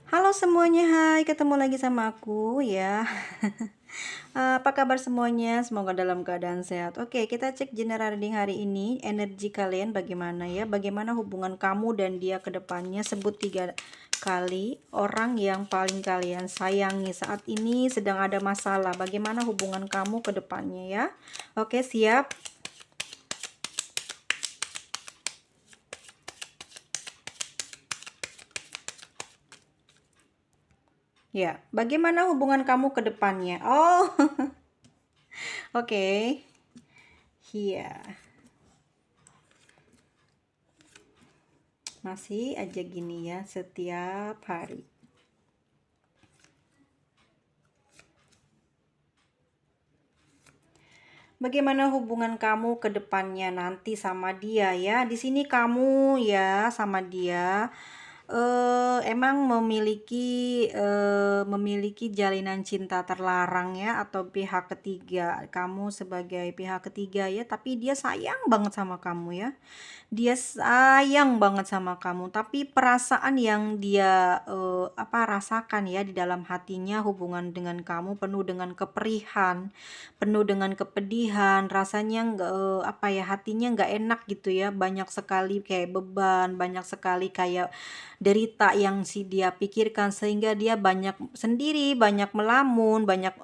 Halo semuanya, hai, ketemu lagi sama aku ya. Apa kabar semuanya? Semoga dalam keadaan sehat. Oke, kita cek general reading hari ini. Energi kalian bagaimana ya? Bagaimana hubungan kamu dan dia ke depannya? Sebut 3 kali orang yang paling kalian sayangi saat ini sedang ada masalah. Bagaimana hubungan kamu ke depannya ya? Oke, siap? Ya, bagaimana hubungan kamu ke depannya? Oh, oke. Iya. Masih aja gini ya setiap hari. Bagaimana hubungan kamu ke depannya nanti sama dia ya? Di sini kamu ya sama dia emang memiliki jalinan cinta terlarang ya, atau pihak ketiga. Kamu sebagai pihak ketiga ya, tapi dia sayang banget sama kamu ya. Dia sayang banget sama kamu, tapi perasaan yang dia rasakan ya di dalam hatinya hubungan dengan kamu penuh dengan keperihan, penuh dengan kepedihan, rasanya nggak hatinya nggak enak gitu ya, banyak sekali kayak beban, banyak sekali kayak derita yang dia pikirkan, sehingga dia banyak sendiri, banyak melamun, banyak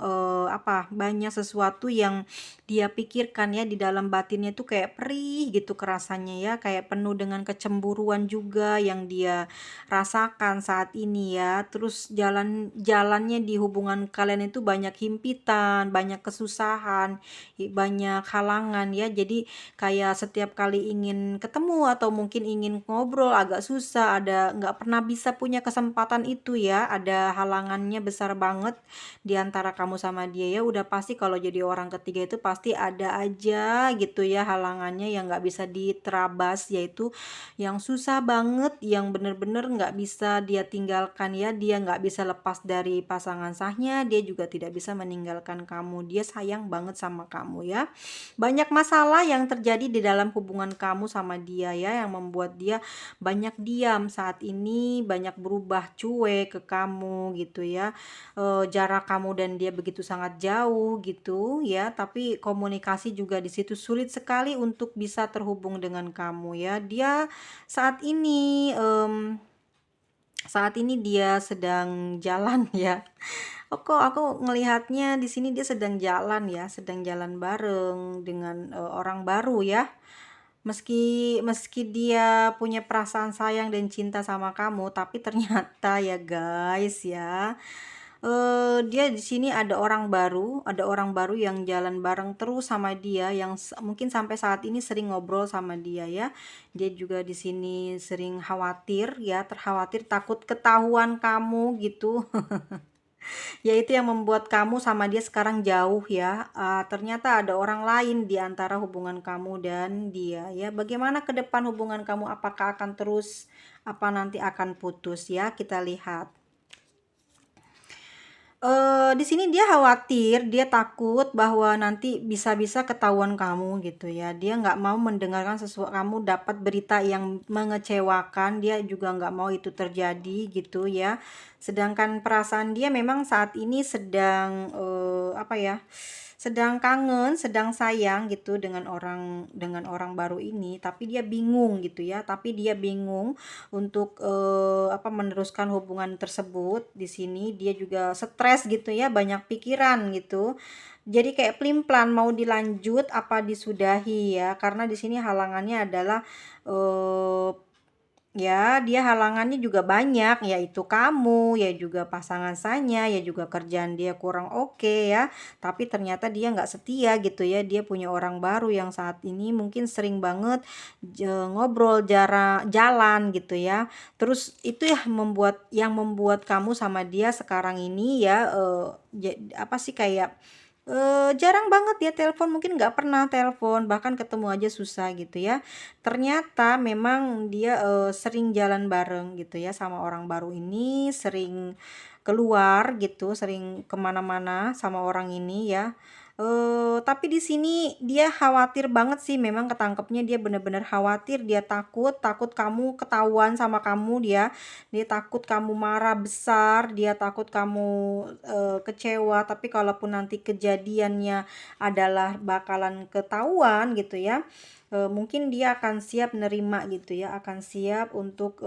banyak sesuatu yang dia pikirkan ya di dalam batinnya tuh kayak perih gitu kerasannya ya, kayak penuh dengan kecemburuan juga yang dia rasakan saat ini ya. Terus jalannya di hubungan kalian itu banyak himpitan, banyak kesusahan, banyak halangan ya. Jadi kayak setiap kali ingin ketemu atau mungkin ingin ngobrol agak susah, ada nggak pernah bisa punya kesempatan itu ya, ada halangannya besar banget di antara kamu sama dia ya. Udah pasti kalau jadi orang ketiga itu pasti ada aja gitu ya halangannya yang nggak bisa diterabas, yaitu yang susah banget, yang bener-bener nggak bisa dia tinggalkan ya. Dia nggak bisa lepas dari pasangan sahnya, dia juga tidak bisa meninggalkan kamu. Dia sayang banget sama kamu ya. Banyak masalah yang terjadi di dalam hubungan kamu sama dia ya, yang membuat dia banyak diam saat ini, banyak berubah cuek ke kamu gitu ya. Jarak kamu dan dia begitu sangat jauh gitu ya, tapi komunikasi juga di situ sulit sekali untuk bisa terhubung dengan kamu ya. Dia saat ini dia sedang jalan ya. Oh, kok aku ngelihatnya di sini dia sedang jalan ya, sedang jalan bareng dengan orang baru ya. Meski meski dia punya perasaan sayang dan cinta sama kamu, tapi ternyata ya guys ya, dia di sini ada orang baru yang jalan bareng terus sama dia, yang mungkin sampai saat ini sering ngobrol sama dia ya. Dia juga di sini sering khawatir ya, terkhawatir takut ketahuan kamu gitu. Ya itu yang membuat kamu sama dia sekarang jauh ya. Ternyata ada orang lain di antara hubungan kamu dan dia ya. Bagaimana ke depan hubungan kamu? Apakah akan terus, apa nanti akan putus ya? Kita lihat. Di sini dia khawatir, dia takut bahwa nanti bisa-bisa ketahuan kamu gitu ya. Dia nggak mau mendengarkan sesuatu kamu dapat berita yang mengecewakan, dia juga nggak mau itu terjadi gitu ya. Sedangkan perasaan dia memang saat ini sedang sedang kangen, sedang sayang gitu dengan orang baru ini, tapi dia bingung gitu ya. Tapi dia bingung untuk meneruskan hubungan tersebut. Di sini dia juga stres gitu ya, banyak pikiran gitu. Jadi kayak plan mau dilanjut apa disudahi ya, karena di sini halangannya adalah eh ya, dia halangannya juga banyak, yaitu kamu, ya juga pasangan saya, ya juga kerjaan dia kurang oke ya. Tapi ternyata dia nggak setia gitu ya. Dia punya orang baru yang saat ini mungkin sering banget ngobrol jalan gitu ya. Terus itu ya membuat kamu sama dia sekarang ini ya, kayak jarang banget dia telepon, mungkin nggak pernah telepon, bahkan ketemu aja susah gitu ya. Ternyata memang dia sering jalan bareng gitu ya sama orang baru ini, sering keluar gitu, sering kemana-mana sama orang ini ya. Tapi di sini dia khawatir banget sih, memang ketangkepnya dia bener-bener khawatir, dia takut takut kamu ketahuan sama kamu, dia takut kamu marah besar, dia takut kamu, kecewa. Tapi kalaupun nanti kejadiannya adalah bakalan ketahuan gitu ya, mungkin dia akan siap nerima gitu ya, akan siap untuk,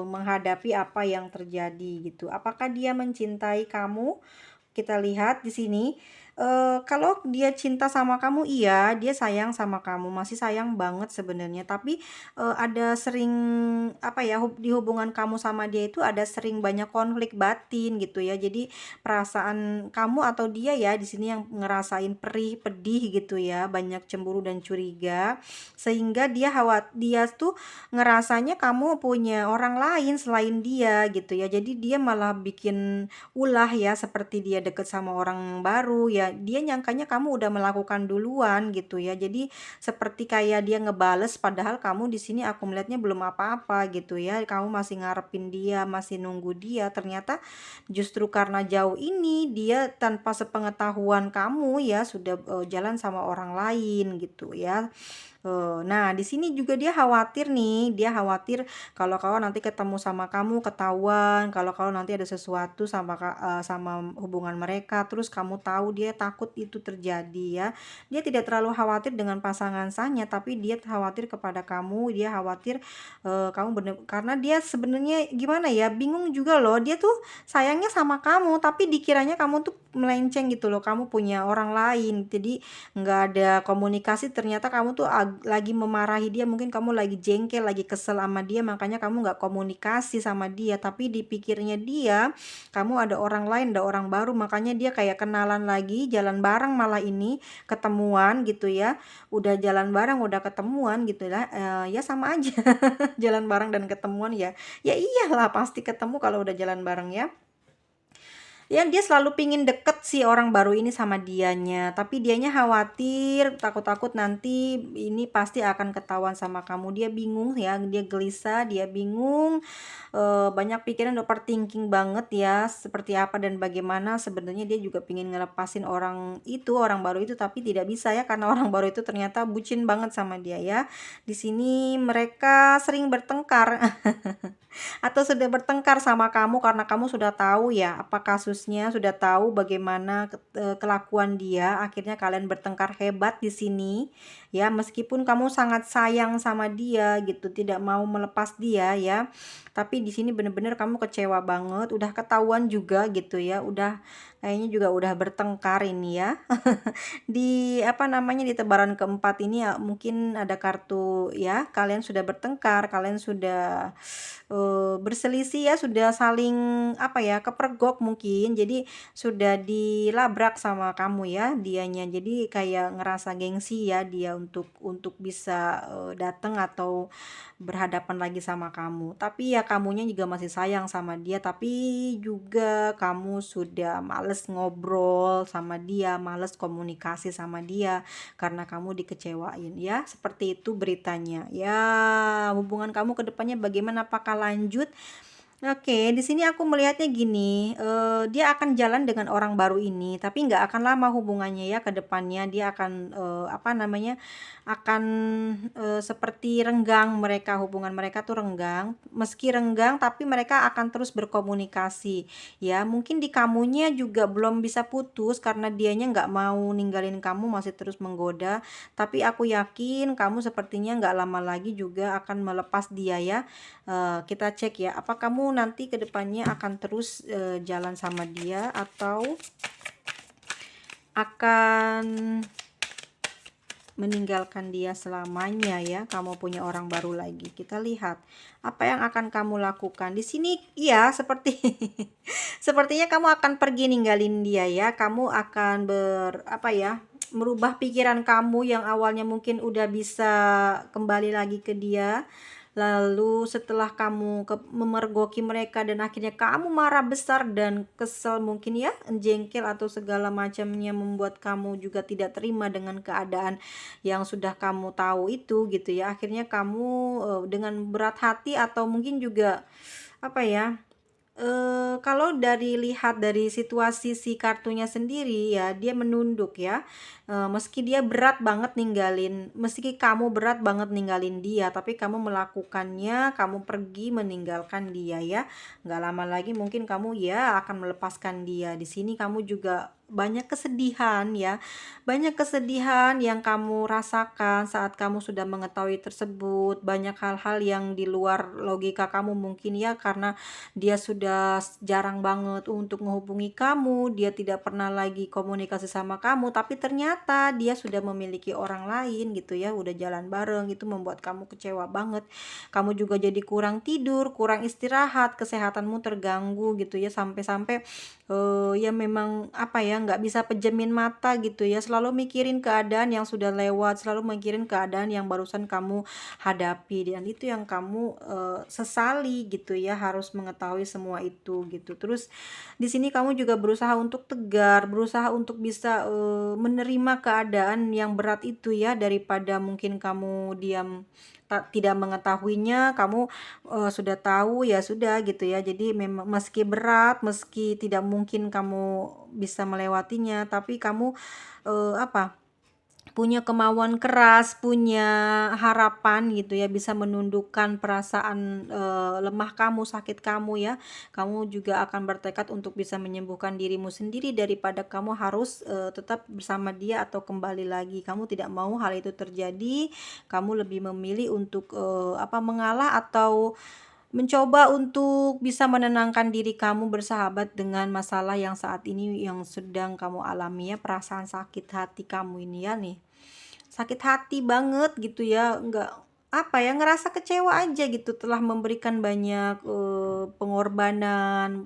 menghadapi apa yang terjadi gitu. Apakah dia mencintai kamu? Kita lihat di sini, kalau dia cinta sama kamu, iya, dia sayang sama kamu, masih sayang banget sebenarnya. Tapi, ada sering, apa ya, di hubungan kamu sama dia itu ada sering banyak konflik batin gitu ya. Jadi perasaan kamu atau dia ya di sini yang ngerasain perih, pedih gitu ya, banyak cemburu dan curiga, sehingga dia tuh ngerasanya kamu punya orang lain selain dia gitu ya. Jadi dia malah bikin ulah ya, seperti dia deket sama orang baru ya, dia nyangkanya kamu udah melakukan duluan gitu ya. Jadi seperti kayak dia ngebales, padahal kamu di sini aku melihatnya belum apa-apa gitu ya. Kamu masih ngarepin dia, masih nunggu dia. Ternyata justru karena jauh ini dia tanpa sepengetahuan kamu ya sudah, jalan sama orang lain gitu ya. Nah, di sini juga dia khawatir nih, dia khawatir kalau nanti ketemu sama kamu ketahuan, kalau nanti ada sesuatu sama hubungan mereka, terus kamu tahu, dia takut itu terjadi ya. Dia tidak terlalu khawatir dengan pasangan sahnya, tapi dia khawatir kepada kamu, dia khawatir, kamu bener karena dia sebenarnya gimana ya, bingung juga loh, dia tuh sayangnya sama kamu, tapi dikiranya kamu tuh melenceng gitu loh, kamu punya orang lain. Jadi nggak ada komunikasi, ternyata kamu tuh lagi memarahi dia, mungkin kamu lagi jengkel, lagi kesel sama dia, makanya kamu nggak komunikasi sama dia. Tapi dipikirnya dia, kamu ada orang lain, ada orang baru, makanya dia kayak kenalan lagi, jalan bareng malah ini, ketemuan gitu ya. Udah jalan bareng, udah ketemuan gitu lah, ya sama aja. Jalan bareng dan ketemuan ya, ya iyalah pasti ketemu kalau udah jalan bareng ya. Ya dia selalu pingin deket si orang baru ini sama dianya, tapi dianya khawatir, takut-takut nanti ini pasti akan ketahuan sama kamu. Dia bingung ya, dia gelisah, dia bingung, banyak pikiran, overthinking banget ya, seperti apa dan bagaimana. Sebenarnya dia juga pingin ngelepasin orang baru itu, tapi tidak bisa ya, karena orang baru itu ternyata bucin banget sama dia ya. Di sini mereka sering bertengkar. Atau sudah bertengkar sama kamu karena kamu sudah tahu ya apa kasusnya, sudah tahu bagaimana kelakuan dia, akhirnya kalian bertengkar hebat di sini ya, meskipun kamu sangat sayang sama dia gitu, tidak mau melepas dia ya. Tapi di sini bener-bener kamu kecewa banget, udah ketahuan juga gitu ya, udah kayaknya juga udah bertengkar ini ya. Di apa namanya, di tebaran keempat ini ya mungkin ada kartu ya, kalian sudah bertengkar, kalian sudah, berselisih ya, sudah saling apa ya, kepergok mungkin. Jadi sudah dilabrak sama kamu ya dianya. Jadi kayak ngerasa gengsi ya dia untuk bisa, datang atau berhadapan lagi sama kamu. Tapi ya kamunya juga masih sayang sama dia, tapi juga kamu sudah males ngobrol sama dia, males komunikasi sama dia karena kamu dikecewain ya. Seperti itu beritanya. Ya, hubungan kamu ke depannya bagaimana? Apakah lanjut? Oke, di sini aku melihatnya gini, dia akan jalan dengan orang baru ini, tapi nggak akan lama hubungannya ya ke depannya. Dia akan, apa namanya, akan, seperti renggang mereka, hubungan mereka tuh renggang. Meski renggang, tapi mereka akan terus berkomunikasi, ya. Mungkin di kamunya juga belum bisa putus karena dianya nggak mau ninggalin kamu, masih terus menggoda. Tapi aku yakin kamu sepertinya nggak lama lagi juga akan melepas dia ya. Kita cek ya, apa kamu nanti ke depannya akan terus, jalan sama dia atau akan meninggalkan dia selamanya ya, kamu punya orang baru lagi. Kita lihat apa yang akan kamu lakukan. Di sini iya seperti sepertinya kamu akan pergi ninggalin dia ya. Kamu akan apa ya, merubah pikiran kamu yang awalnya mungkin udah bisa kembali lagi ke dia. Lalu setelah kamu memergoki mereka dan akhirnya kamu marah besar dan kesel mungkin ya, jengkel atau segala macamnya, membuat kamu juga tidak terima dengan keadaan yang sudah kamu tahu itu gitu ya. Akhirnya kamu, dengan berat hati atau mungkin juga apa ya, kalau lihat dari situasi si kartunya sendiri ya, dia menunduk ya. Meski kamu berat banget ninggalin dia, tapi kamu melakukannya, kamu pergi meninggalkan dia ya. Nggak lama lagi mungkin kamu ya akan melepaskan dia. Di sini kamu juga banyak kesedihan ya, banyak kesedihan yang kamu rasakan saat kamu sudah mengetahui tersebut. Banyak hal-hal yang di luar logika kamu mungkin ya, karena dia sudah jarang banget untuk menghubungi kamu, dia tidak pernah lagi komunikasi sama kamu, tapi ternyata dia sudah memiliki orang lain gitu ya, udah jalan bareng. Itu membuat kamu kecewa banget. Kamu juga jadi kurang tidur, kurang istirahat, kesehatanmu terganggu gitu ya, sampai-sampai ya memang apa ya, nggak bisa pejemin mata gitu ya, selalu mikirin keadaan yang sudah lewat, selalu mikirin keadaan yang barusan kamu hadapi, dan itu yang kamu sesali gitu ya, harus mengetahui semua itu gitu. Terus di sini kamu juga berusaha untuk tegar, berusaha untuk bisa menerima keadaan yang berat itu ya, daripada mungkin kamu diam tidak mengetahuinya. Kamu sudah tahu ya sudah gitu ya. Jadi memang meski berat, meski tidak mungkin kamu bisa melewatinya, tapi kamu apa, punya kemauan keras, punya harapan gitu ya, bisa menundukkan perasaan lemah kamu, sakit kamu ya. Kamu juga akan bertekad untuk bisa menyembuhkan dirimu sendiri, daripada kamu harus tetap bersama dia atau kembali lagi. Kamu tidak mau hal itu terjadi. Kamu lebih memilih untuk mengalah, atau mencoba untuk bisa menenangkan diri kamu, bersahabat dengan masalah yang saat ini yang sedang kamu alami ya, perasaan sakit hati kamu ini ya nih. Sakit hati banget gitu ya, nggak apa ya, ngerasa kecewa aja gitu, telah memberikan banyak pengorbanan,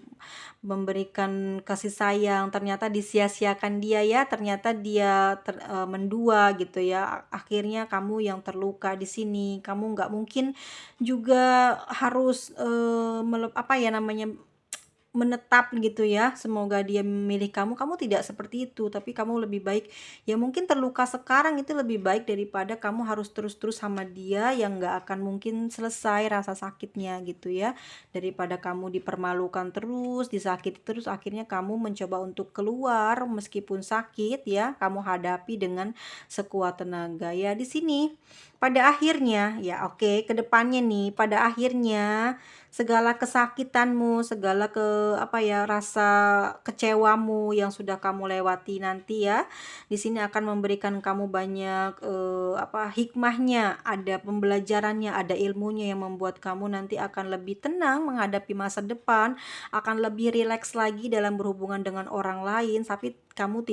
memberikan kasih sayang, ternyata disia-siakan dia ya, ternyata dia mendua gitu ya. Akhirnya kamu yang terluka di sini. Kamu nggak mungkin juga harus apa ya namanya, menetap gitu ya, semoga dia memilih kamu. Kamu tidak seperti itu, tapi kamu lebih baik ya mungkin terluka sekarang itu lebih baik, daripada kamu harus terus-terus sama dia yang nggak akan mungkin selesai rasa sakitnya gitu ya. Daripada kamu dipermalukan terus, disakiti terus, akhirnya kamu mencoba untuk keluar meskipun sakit ya, kamu hadapi dengan sekuat tenaga ya. Di sini pada akhirnya ya, oke, ke depannya nih, pada akhirnya segala kesakitanmu, segala rasa kecewamu yang sudah kamu lewati nanti ya, di sini akan memberikan kamu banyak hikmahnya, ada pembelajarannya, ada ilmunya yang membuat kamu nanti akan lebih tenang menghadapi masa depan, akan lebih rileks lagi dalam berhubungan dengan orang lain. Tapi kamu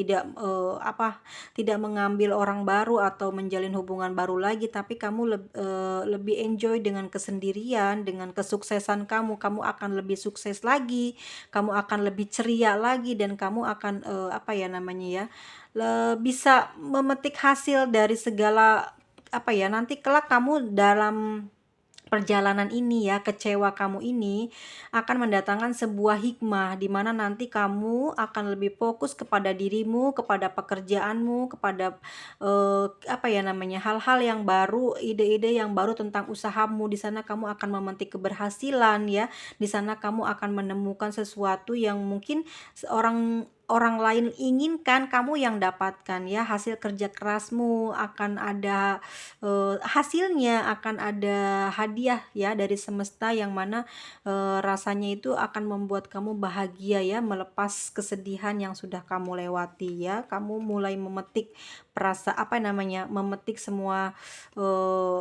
tidak mengambil orang baru atau menjalin hubungan baru lagi, tapi kamu lebih enjoy dengan kesendirian, dengan kesuksesan kamu. Kamu akan lebih sukses lagi, kamu akan lebih ceria lagi, dan kamu akan bisa memetik hasil dari segala nanti kelak kamu dalam perjalanan ini ya, kecewa kamu ini akan mendatangkan sebuah hikmah, di mana nanti kamu akan lebih fokus kepada dirimu, kepada pekerjaanmu, kepada hal-hal yang baru, ide-ide yang baru tentang usahamu. Di sana kamu akan memetik keberhasilan ya. Di sana kamu akan menemukan sesuatu yang mungkin seorang orang lain inginkan, kamu yang dapatkan ya. Hasil kerja kerasmu akan ada hasilnya, akan ada hadiah ya dari semesta, yang mana rasanya itu akan membuat kamu bahagia ya, melepas kesedihan yang sudah kamu lewati ya. Kamu mulai memetik memetik semua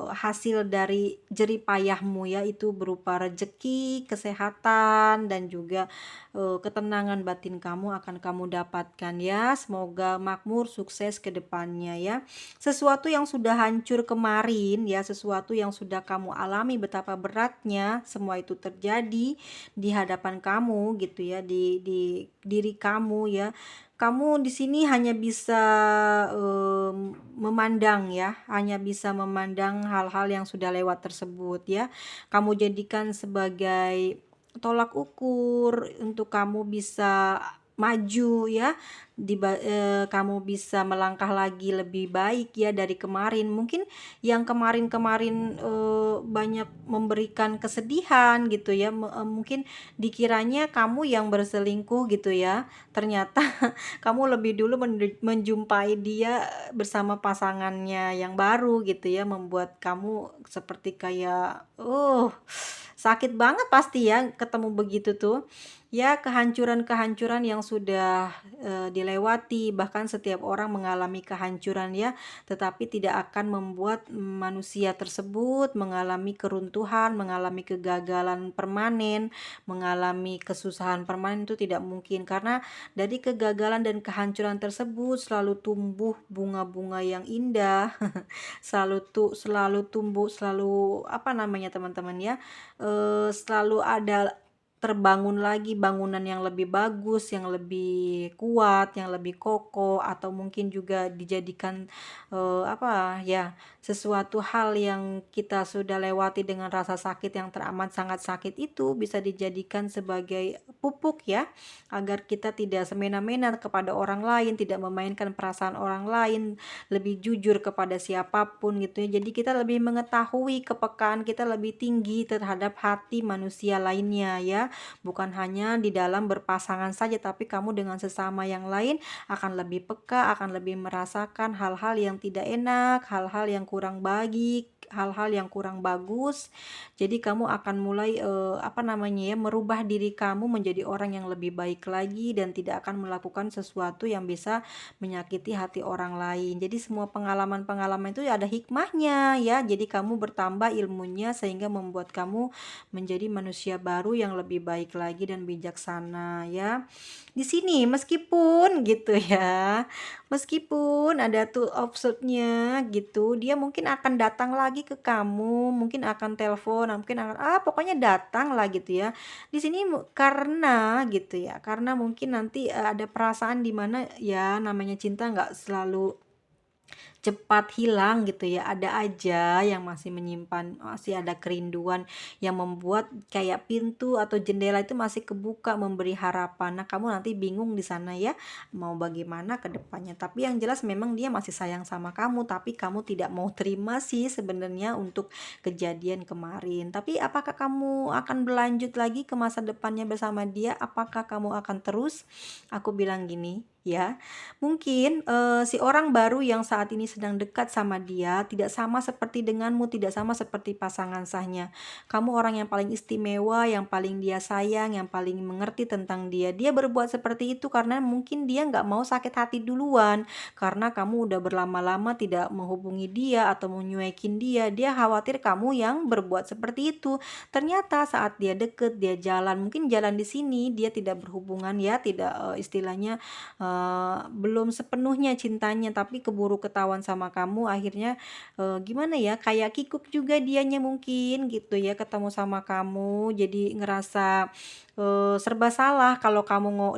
hasil dari jerih payahmu ya, itu berupa rezeki, kesehatan, dan juga ketenangan batin kamu akan kamu dapatkan ya. Semoga makmur, sukses ke depannya ya. Sesuatu yang sudah hancur kemarin ya, sesuatu yang sudah kamu alami betapa beratnya, semua itu terjadi di hadapan kamu gitu ya, di diri kamu ya. Kamu di sini hanya bisa memandang ya, hanya bisa memandang hal-hal yang sudah lewat tersebut ya. Kamu jadikan sebagai tolak ukur untuk kamu bisa maju ya, kamu bisa melangkah lagi lebih baik ya dari kemarin. Mungkin yang kemarin-kemarin banyak memberikan kesedihan gitu ya, mungkin dikiranya kamu yang berselingkuh gitu ya. Ternyata kamu lebih dulu menjumpai dia bersama pasangannya yang baru gitu ya, membuat kamu seperti kayak sakit banget pasti ya ketemu begitu tuh. Ya, kehancuran-kehancuran yang sudah dilewati, bahkan setiap orang mengalami kehancuran ya, tetapi tidak akan membuat manusia tersebut mengalami keruntuhan, mengalami kegagalan permanen, mengalami kesusahan permanen. Itu tidak mungkin, karena dari kegagalan dan kehancuran tersebut selalu tumbuh bunga-bunga yang indah, selalu tumbuh, selalu apa namanya teman-teman ya, selalu ada terbangun lagi bangunan yang lebih bagus, yang lebih kuat, yang lebih kokoh, atau mungkin juga dijadikan apa ya, sesuatu hal yang kita sudah lewati dengan rasa sakit yang teramat sangat sakit itu bisa dijadikan sebagai pupuk ya, agar kita tidak semena-mena kepada orang lain, tidak memainkan perasaan orang lain, lebih jujur kepada siapapun gitu ya. Jadi kita lebih mengetahui, kepekaan kita lebih tinggi terhadap hati manusia lainnya ya. Bukan hanya di dalam berpasangan saja, tapi kamu dengan sesama yang lain akan lebih peka, akan lebih merasakan hal-hal yang tidak enak, hal-hal yang kurang baik, hal-hal yang kurang bagus. Jadi kamu akan mulai apa namanya ya, merubah diri kamu menjadi orang yang lebih baik lagi, dan tidak akan melakukan sesuatu yang bisa menyakiti hati orang lain. Jadi semua pengalaman-pengalaman itu ada hikmahnya ya. Jadi kamu bertambah ilmunya sehingga membuat kamu menjadi manusia baru yang lebih baik lagi dan bijaksana ya. Di sini meskipun gitu ya, meskipun ada tuh offsetnya gitu, dia mungkin akan datang lagi ke kamu, mungkin akan telepon, mungkin akan pokoknya datang lah gitu ya. Di sini karena gitu ya, karena mungkin nanti ada perasaan di mana ya, namanya cinta nggak selalu cepat hilang gitu ya, ada aja yang masih menyimpan, masih ada kerinduan yang membuat kayak pintu atau jendela itu masih kebuka memberi harapan. Nah, kamu nanti bingung di sana ya, mau bagaimana ke depannya. Tapi yang jelas memang dia masih sayang sama kamu, tapi kamu tidak mau terima sih sebenarnya untuk kejadian kemarin. Tapi apakah kamu akan berlanjut lagi ke masa depannya bersama dia? Apakah kamu akan terus? Aku bilang gini ya, mungkin si orang baru yang saat ini sedang dekat sama dia tidak sama seperti denganmu, tidak sama seperti pasangan sahnya. Kamu orang yang paling istimewa, yang paling dia sayang, yang paling mengerti tentang dia. Dia berbuat seperti itu karena mungkin dia nggak mau sakit hati duluan, karena kamu udah berlama-lama tidak menghubungi dia atau menyuekin dia. Dia khawatir kamu yang berbuat seperti itu. Ternyata saat dia deket, dia jalan, mungkin jalan di sini dia tidak berhubungan ya, tidak istilahnya belum sepenuhnya cintanya, tapi keburu ketahuan sama kamu, akhirnya gimana ya, kayak kikuk juga dianya mungkin gitu ya, ketemu sama kamu jadi ngerasa serba salah. Kalau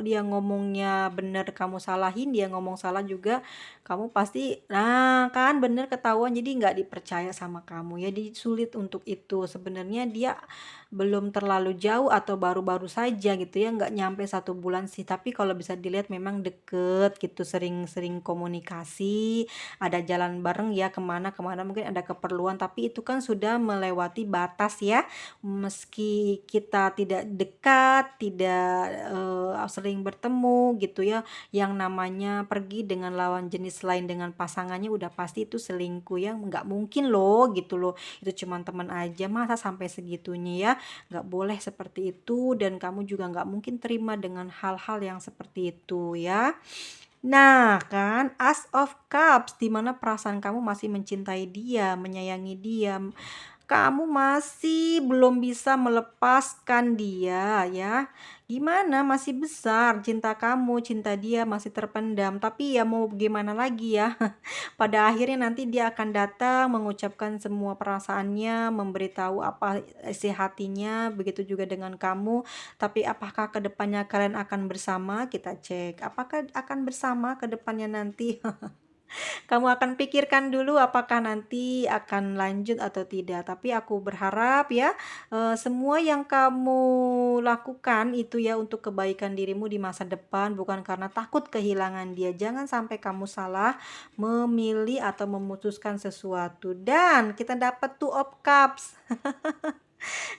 dia ngomongnya bener kamu salahin, dia ngomong salah juga kamu pasti, nah kan bener ketahuan, jadi nggak dipercaya sama kamu ya. Jadi sulit untuk itu. Sebenarnya dia belum terlalu jauh atau baru-baru saja gitu ya, nggak nyampe 1 bulan sih, tapi kalau bisa dilihat memang deket gitu, sering-sering komunikasi, ada jalan bareng ya, kemana-kemana mungkin ada keperluan, tapi itu kan sudah melewati batas ya. Meski kita tidak dekat, tidak sering bertemu gitu ya, yang namanya pergi dengan lawan jenis lain dengan pasangannya udah pasti itu selingkuh ya, nggak mungkin loh gitu loh, itu cuma teman aja, masa sampai segitunya ya. Nggak boleh seperti itu, dan kamu juga nggak mungkin terima dengan hal-hal yang seperti itu ya. Nah kan, Ace of Cups, dimana perasaan kamu masih mencintai dia, menyayangi dia, kamu masih belum bisa melepaskan dia ya. Gimana, masih besar cinta kamu, cinta dia masih terpendam, tapi ya mau gimana lagi ya. Pada akhirnya nanti dia akan datang mengucapkan semua perasaannya, memberitahu apa isi hatinya, begitu juga dengan kamu. Tapi apakah kedepannya kalian akan bersama? Kita cek. Apakah akan bersama kedepannya nanti? Kamu akan pikirkan dulu apakah nanti akan lanjut atau tidak. Tapi aku berharap ya, semua yang kamu lakukan itu ya untuk kebaikan dirimu di masa depan, bukan karena takut kehilangan dia. Jangan sampai kamu salah memilih atau memutuskan sesuatu. Dan kita dapat Two of Cups.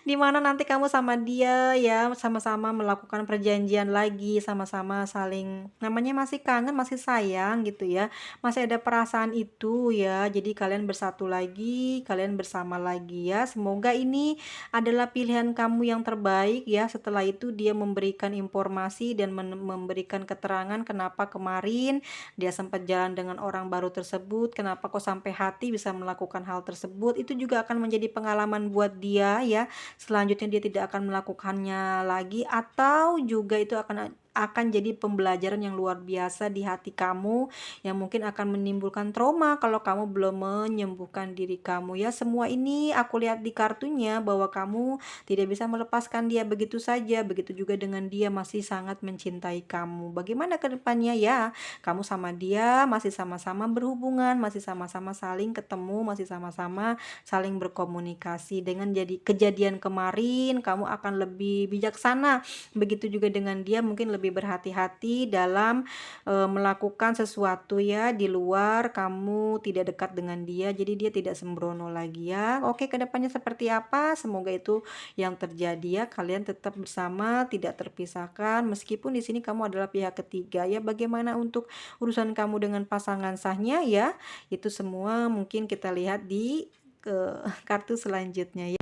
Di mana nanti kamu sama dia ya, sama-sama melakukan perjanjian lagi, sama-sama saling namanya masih kangen, masih sayang gitu ya. Masih ada perasaan itu ya. Jadi kalian bersatu lagi, kalian bersama lagi ya. Semoga ini adalah pilihan kamu yang terbaik ya. Setelah itu dia memberikan informasi dan memberikan keterangan kenapa kemarin dia sempat jalan dengan orang baru tersebut, kenapa kok sampai hati bisa melakukan hal tersebut. Itu juga akan menjadi pengalaman buat dia ya. Selanjutnya dia tidak akan melakukannya lagi, atau juga itu akan jadi pembelajaran yang luar biasa di hati kamu yang mungkin akan menimbulkan trauma kalau kamu belum menyembuhkan diri kamu ya. Semua ini aku lihat di kartunya bahwa kamu tidak bisa melepaskan dia begitu saja, begitu juga dengan dia masih sangat mencintai kamu. Bagaimana ke depannya ya? Kamu sama dia masih sama-sama berhubungan, masih sama-sama saling ketemu, masih sama-sama saling berkomunikasi. Dengan jadi kejadian kemarin kamu akan lebih bijaksana, begitu juga dengan dia mungkin lebih berhati-hati dalam melakukan sesuatu ya di luar, kamu tidak dekat dengan dia, jadi dia tidak sembrono lagi ya. Oke, kedepannya seperti apa? Semoga itu yang terjadi ya. Kalian tetap bersama, tidak terpisahkan meskipun di sini kamu adalah pihak ketiga ya. Bagaimana untuk urusan kamu dengan pasangan sahnya ya? Itu semua mungkin kita lihat di kartu selanjutnya ya.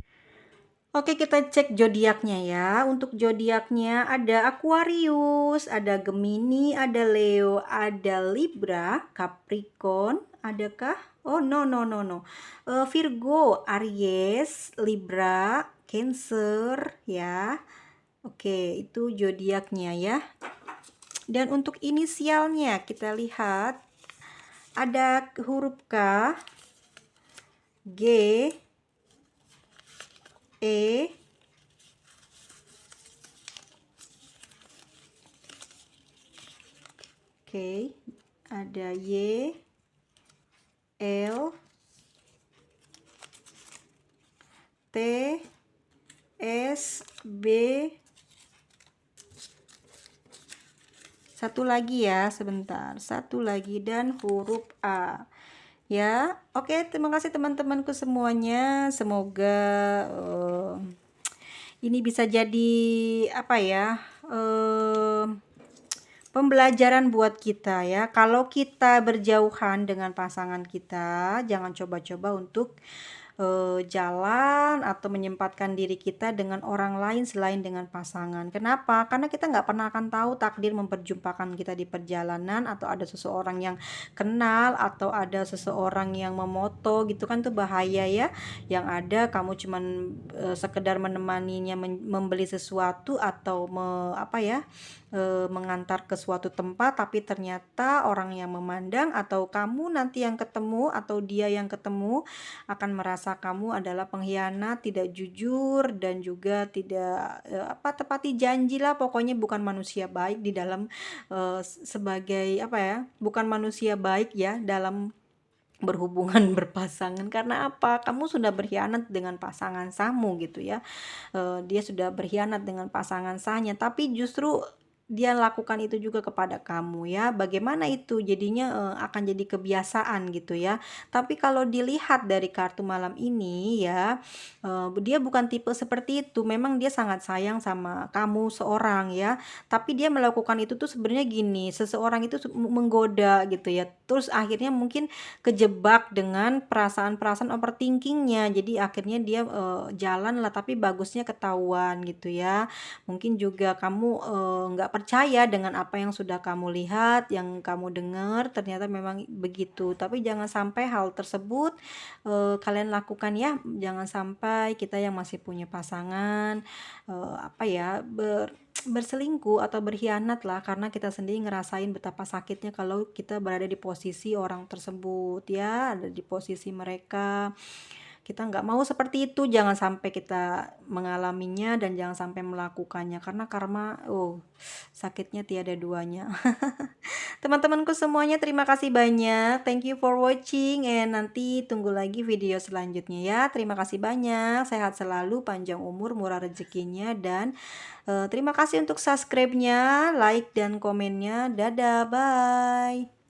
Oke, kita cek zodiaknya ya. Untuk zodiaknya ada Aquarius, ada Gemini, ada Leo, ada Libra, Capricorn, adakah? Oh, no no no no. Virgo, Aries, Libra, Cancer ya. Oke, itu zodiaknya ya. Dan untuk inisialnya kita lihat ada huruf K, G, E, oke, ada Y, L, T, S, B, satu lagi ya, sebentar, satu lagi, dan huruf A ya. Oke, terima kasih teman-temanku semuanya. Semoga ini bisa jadi apa ya, pembelajaran buat kita ya. Kalau kita berjauhan dengan pasangan kita, jangan coba-coba untuk jalan atau menyempatkan diri kita dengan orang lain selain dengan pasangan. Kenapa? Karena kita nggak pernah akan tahu takdir memperjumpakan kita di perjalanan, atau ada seseorang yang kenal, atau ada seseorang yang memoto gitu kan, tuh bahaya ya. Yang ada kamu cuman sekedar menemaninya membeli sesuatu atau apa ya, mengantar ke suatu tempat, tapi ternyata orang yang memandang atau kamu nanti yang ketemu atau dia yang ketemu akan merasa kamu adalah pengkhianat, tidak jujur, dan juga tidak tepati janji lah. Pokoknya bukan manusia baik di dalam sebagai apa ya, bukan manusia baik ya dalam berhubungan berpasangan. Karena apa? Kamu sudah berkhianat dengan pasangan sahmu gitu ya. Dia sudah berkhianat dengan pasangan sahnya, tapi justru dia lakukan itu juga kepada kamu ya. Bagaimana itu jadinya akan jadi kebiasaan gitu ya. Tapi kalau dilihat dari kartu malam ini ya, dia bukan tipe seperti itu. Memang dia sangat sayang sama kamu seorang ya, tapi dia melakukan itu tuh sebenarnya gini, seseorang itu menggoda gitu ya, terus akhirnya mungkin kejebak dengan perasaan-perasaan overthinkingnya. Jadi akhirnya dia jalan lah, tapi bagusnya ketahuan gitu ya. Mungkin juga kamu nggak percaya dengan apa yang sudah kamu lihat, yang kamu dengar, ternyata memang begitu. Tapi jangan sampai hal tersebut kalian lakukan ya. Jangan sampai kita yang masih punya pasangan apa ya, berselingkuh atau berkhianat lah, karena kita sendiri ngerasain betapa sakitnya kalau kita berada di posisi orang tersebut ya, ada di posisi mereka. Kita nggak mau seperti itu, jangan sampai kita mengalaminya dan jangan sampai melakukannya karena karma, sakitnya tiada duanya. Teman-temanku semuanya terima kasih banyak. Thank you for watching and nanti tunggu lagi video selanjutnya ya. Terima kasih banyak. Sehat selalu, panjang umur, murah rezekinya dan terima kasih untuk subscribe-nya, like dan komennya. Dadah, bye.